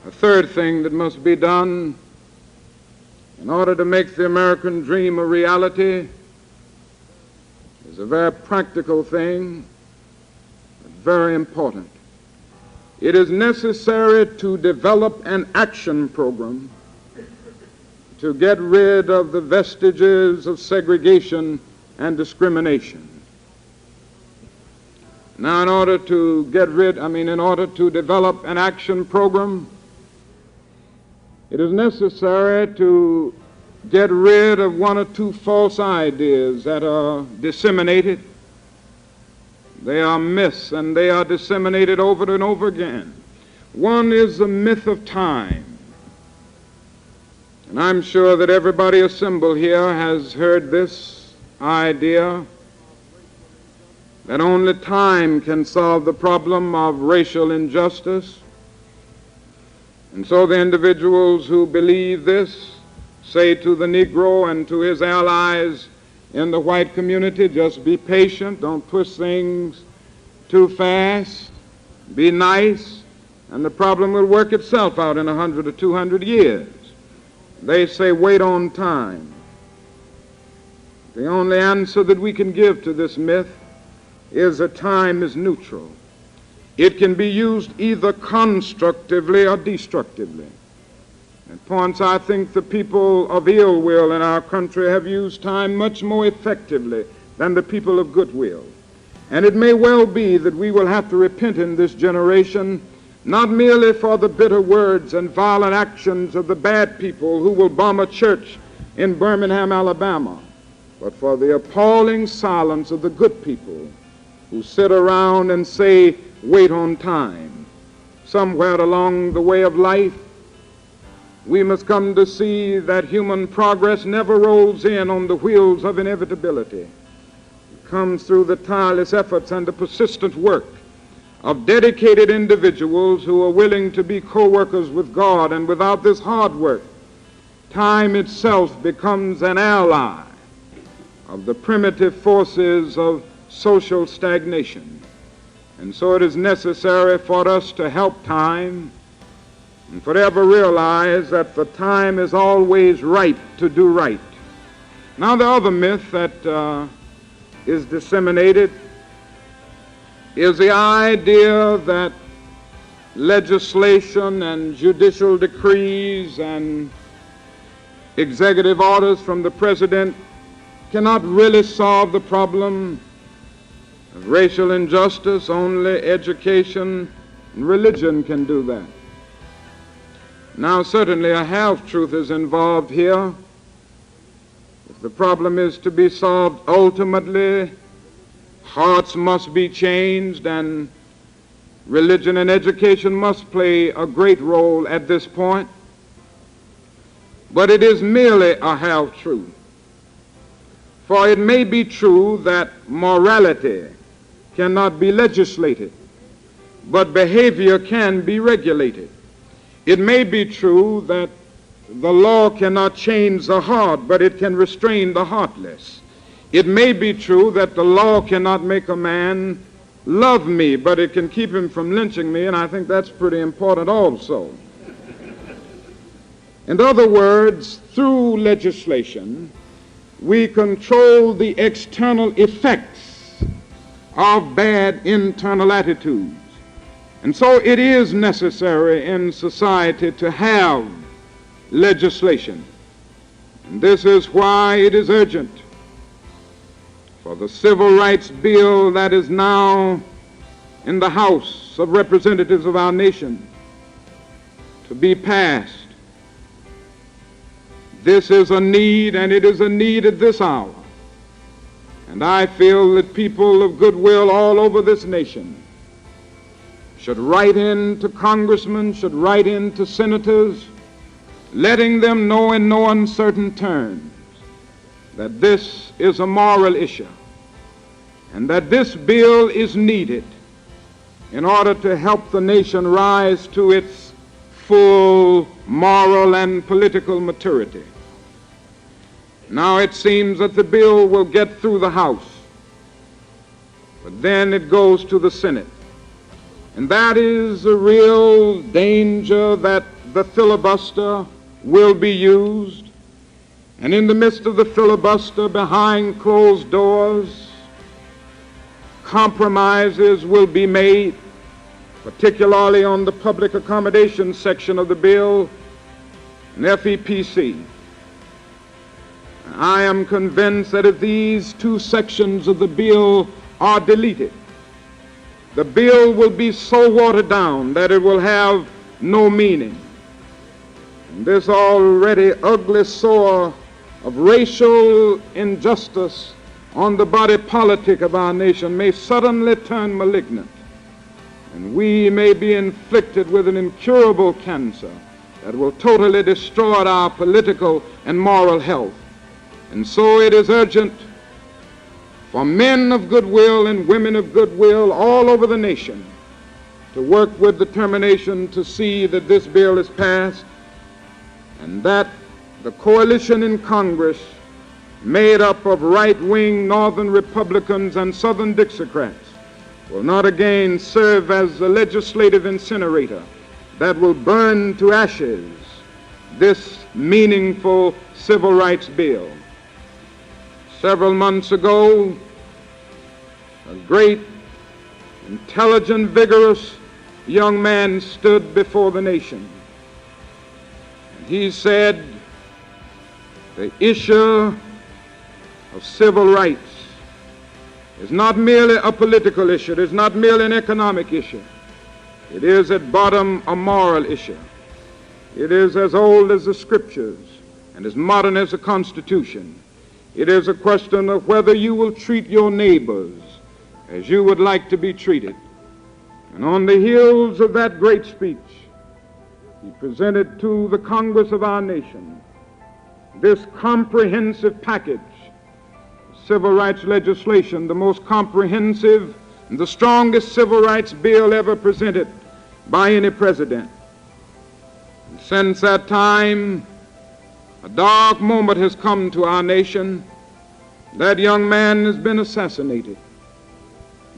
A third thing that must be done in order to make the American dream a reality is a very practical thing, but very important. It is necessary to develop an action program to get rid of the vestiges of segregation and discrimination. Now, in order to develop an action program, it is necessary to get rid of one or two false ideas that are disseminated. They are myths, and they are disseminated over and over again. One is the myth of time. And I'm sure that everybody assembled here has heard this idea that only time can solve the problem of racial injustice. And so the individuals who believe this say to the Negro and to his allies in the white community, just be patient, don't twist things too fast, be nice, and the problem will work itself out in 100 or 200 years. They say wait on time. The only answer that we can give to this myth is that time is neutral. It can be used either constructively or destructively. At points, I think the people of ill will in our country have used time much more effectively than the people of goodwill. And it may well be that we will have to repent in this generation, not merely for the bitter words and violent actions of the bad people who will bomb a church in Birmingham, Alabama, but for the appalling silence of the good people who sit around and say, wait on time. Somewhere along the way of life, we must come to see that human progress never rolls in on the wheels of inevitability. It comes through the tireless efforts and the persistent work of dedicated individuals who are willing to be co-workers with God, and without this hard work, time itself becomes an ally of the primitive forces of social stagnation. And so it is necessary for us to help time and forever realize that the time is always right to do right. Now, the other myth that is disseminated is the idea that legislation and judicial decrees and executive orders from the president cannot really solve the problem of racial injustice. Only education and religion can do that. Now, certainly a half-truth is involved here. If the problem is to be solved ultimately, hearts must be changed, and religion and education must play a great role at this point. But it is merely a half-truth. For it may be true that morality cannot be legislated, but behavior can be regulated. It may be true that the law cannot change the heart, but it can restrain the heartless. It may be true that the law cannot make a man love me, but it can keep him from lynching me, and I think that's pretty important also. In other words, through legislation, we control the external effects of bad internal attitudes. And so it is necessary in society to have legislation. And this is why it is urgent for the civil rights bill that is now in the House of Representatives of our nation to be passed. This is a need, and it is a need at this hour. And I feel that people of goodwill all over this nation should write in to congressmen, should write in to senators, letting them know in no uncertain terms that this is a moral issue and that this bill is needed in order to help the nation rise to its full moral and political maturity. Now it seems that the bill will get through the House, but then it goes to the Senate. And that is a real danger, that the filibuster will be used. And in the midst of the filibuster, behind closed doors, compromises will be made, particularly on the public accommodation section of the bill, and FEPC. I am convinced that if these two sections of the bill are deleted, the bill will be so watered down that it will have no meaning. And this already ugly sore of racial injustice on the body politic of our nation may suddenly turn malignant, and we may be inflicted with an incurable cancer that will totally destroy our political and moral health. And so it is urgent for men of goodwill and women of goodwill all over the nation to work with determination to see that this bill is passed, and that the coalition in Congress, made up of right-wing Northern Republicans and Southern Dixiecrats, will not again serve as a legislative incinerator that will burn to ashes this meaningful civil rights bill. Several months ago, a great, intelligent, vigorous young man stood before the nation. And he said, the issue of civil rights is not merely a political issue. It is not merely an economic issue. It is at bottom a moral issue. It is as old as the Scriptures and as modern as the Constitution. It is a question of whether you will treat your neighbors as you would like to be treated. And on the heels of that great speech, he presented to the Congress of our nation this comprehensive package of civil rights legislation, the most comprehensive and the strongest civil rights bill ever presented by any president. And since that time, a dark moment has come to our nation. That young man has been assassinated.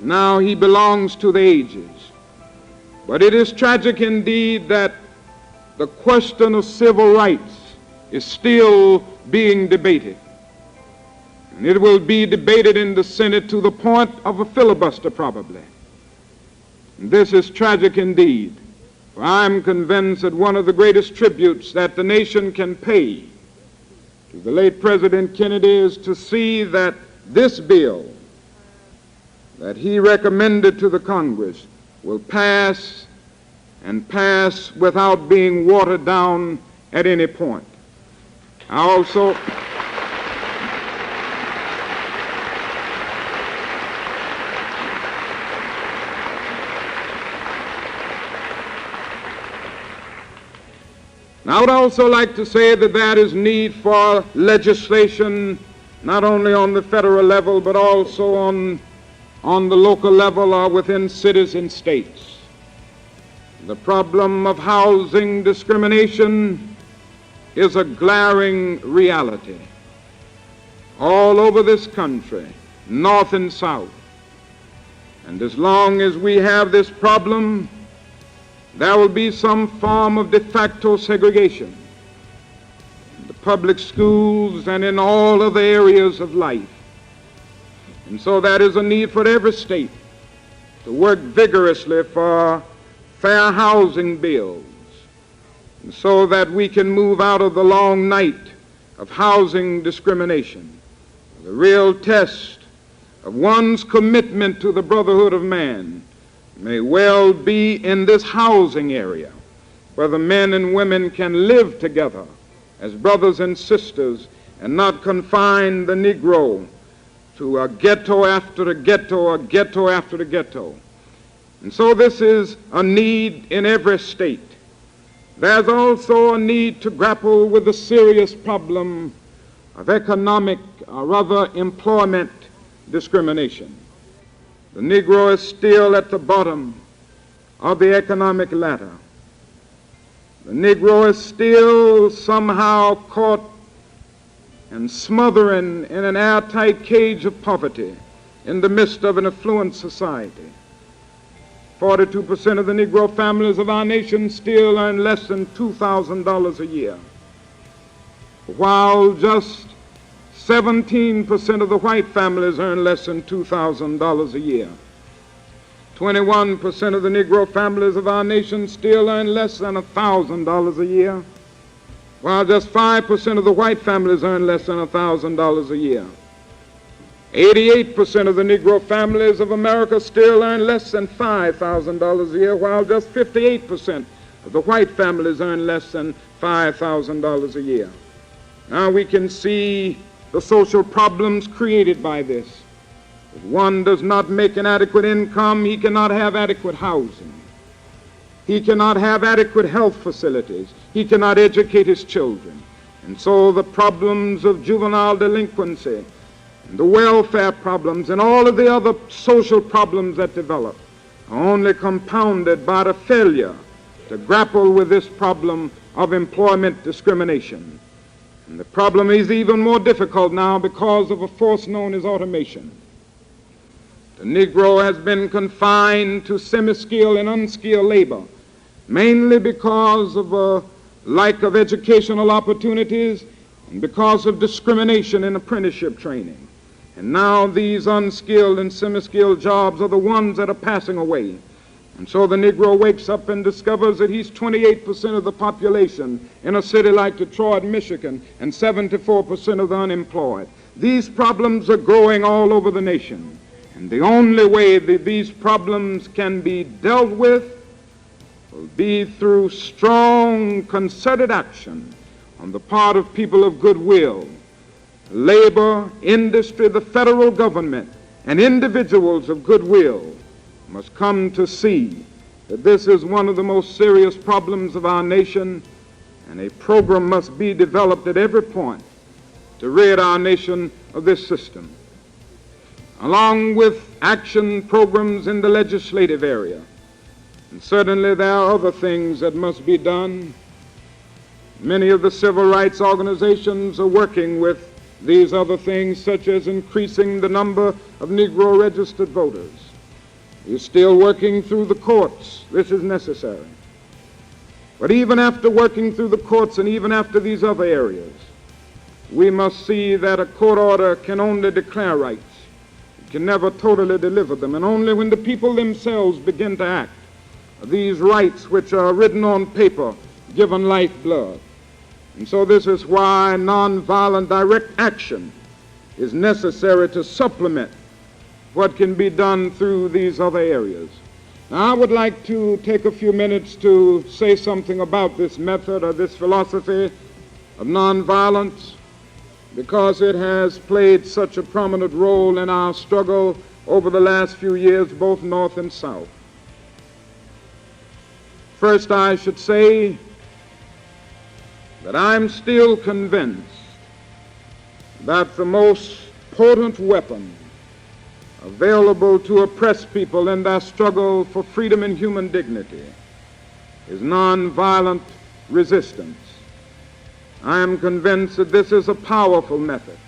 Now he belongs to the ages. But it is tragic indeed that the question of civil rights is still being debated. And it will be debated in the Senate to the point of a filibuster probably. And this is tragic indeed. For I'm convinced that one of the greatest tributes that the nation can pay to the late President Kennedy is to see that this bill that he recommended to the Congress will pass, and pass without being watered down at any point. I would also like to say that there is need for legislation not only on the federal level but also on the local level or within cities and states. The problem of housing discrimination is a glaring reality all over this country, north and south. And as long as we have this problem, there will be some form of de facto segregation in the public schools and in all other areas of life. And so that is a need for every state to work vigorously for fair housing bills, and so that we can move out of the long night of housing discrimination. The real test of one's commitment to the brotherhood of man may well be in this housing area, where the men and women can live together as brothers and sisters and not confine the Negro to a ghetto after a ghetto, a ghetto after a ghetto. And so this is a need in every state. There's also a need to grapple with the serious problem of economic, or rather employment discrimination. The Negro is still at the bottom of the economic ladder. The Negro is still somehow caught and smothering in an airtight cage of poverty in the midst of an affluent society. 42% of the Negro families of our nation still earn less than $2,000 a year, while just 17% of the white families earn less than $2,000 a year. 21% of the Negro families of our nation still earn less than $1,000 a year, while just 5% of the white families earn less than $1,000 a year. 88% of the Negro families of America still earn less than $5,000 a year, while just 58% of the white families earn less than $5,000 a year. Now we can see the social problems created by this. If one does not make an adequate income, he cannot have adequate housing. He cannot have adequate health facilities. He cannot educate his children. And so the problems of juvenile delinquency, and the welfare problems, and all of the other social problems that develop are only compounded by the failure to grapple with this problem of employment discrimination. And the problem is even more difficult now because of a force known as automation. The Negro has been confined to semi-skilled and unskilled labor, mainly because of a lack of educational opportunities and because of discrimination in apprenticeship training. And now these unskilled and semi-skilled jobs are the ones that are passing away. And so the Negro wakes up and discovers that he's 28% of the population in a city like Detroit, Michigan, and 74% of the unemployed. These problems are growing all over the nation. And the only way that these problems can be dealt with will be through strong, concerted action on the part of people of goodwill, labor, industry, the federal government, and individuals of goodwill must come to see that this is one of the most serious problems of our nation, and a program must be developed at every point to rid our nation of this system. Along with action programs in the legislative area, and certainly there are other things that must be done. Many of the civil rights organizations are working with these other things, such as increasing the number of Negro registered voters. We're still working through the courts. This is necessary. But even after working through the courts and even after these other areas, we must see that a court order can only declare rights. It can never totally deliver them. And only when the people themselves begin to act are these rights which are written on paper given lifeblood. And so this is why nonviolent direct action is necessary to supplement what can be done through these other areas. Now, I would like to take a few minutes to say something about this method or this philosophy of nonviolence, because it has played such a prominent role in our struggle over the last few years, both North and South. First, I should say that I'm still convinced that the most potent weapon available to oppress people in their struggle for freedom and human dignity is nonviolent resistance. I am convinced that this is a powerful method.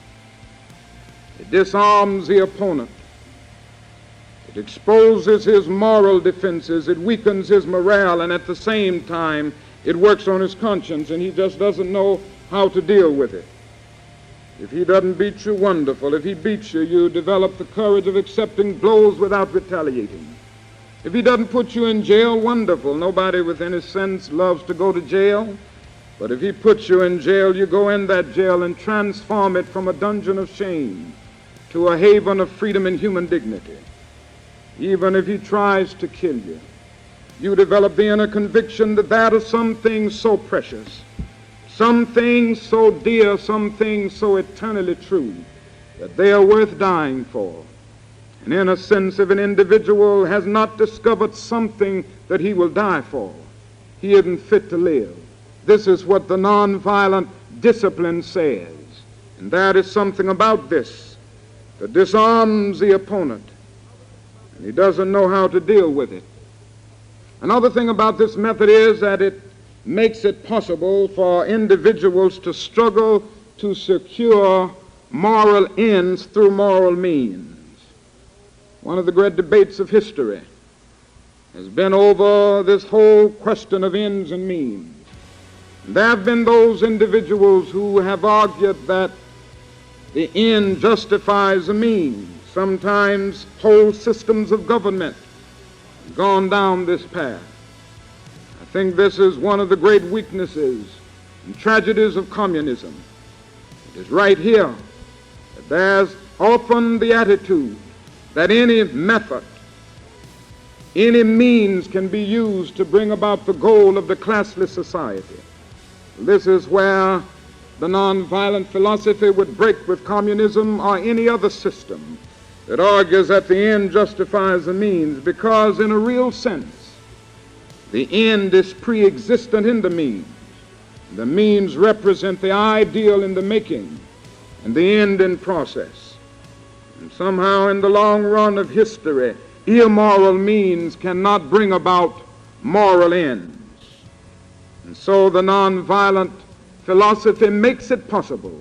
It disarms the opponent. It exposes his moral defenses. It weakens his morale, and at the same time, it works on his conscience, and he just doesn't know how to deal with it. If he doesn't beat you, wonderful. If he beats you, you develop the courage of accepting blows without retaliating. If he doesn't put you in jail, wonderful. Nobody with any sense loves to go to jail. But if he puts you in jail, you go in that jail and transform it from a dungeon of shame to a haven of freedom and human dignity. Even if he tries to kill you, you develop the inner conviction that there are some things so precious, some things so dear, some things so eternally true, that they are worth dying for. And in a sense, if an individual has not discovered something that he will die for, he isn't fit to live. This is what the nonviolent discipline says. And there is something about this that disarms the opponent, and he doesn't know how to deal with it. Another thing about this method is that it makes it possible for individuals to struggle to secure moral ends through moral means. One of the great debates of history has been over this whole question of ends and means. There have been those individuals who have argued that the end justifies the means. Sometimes whole systems of government have gone down this path. I think this is one of the great weaknesses and tragedies of communism. It is right here that there's often the attitude that any method, any means can be used to bring about the goal of the classless society. This is where the nonviolent philosophy would break with communism or any other system that argues that the end justifies the means, because in a real sense, the end is pre-existent in the means. The means represent the ideal in the making and the end in process. And somehow in the long run of history, immoral means cannot bring about moral ends. And so the nonviolent philosophy makes it possible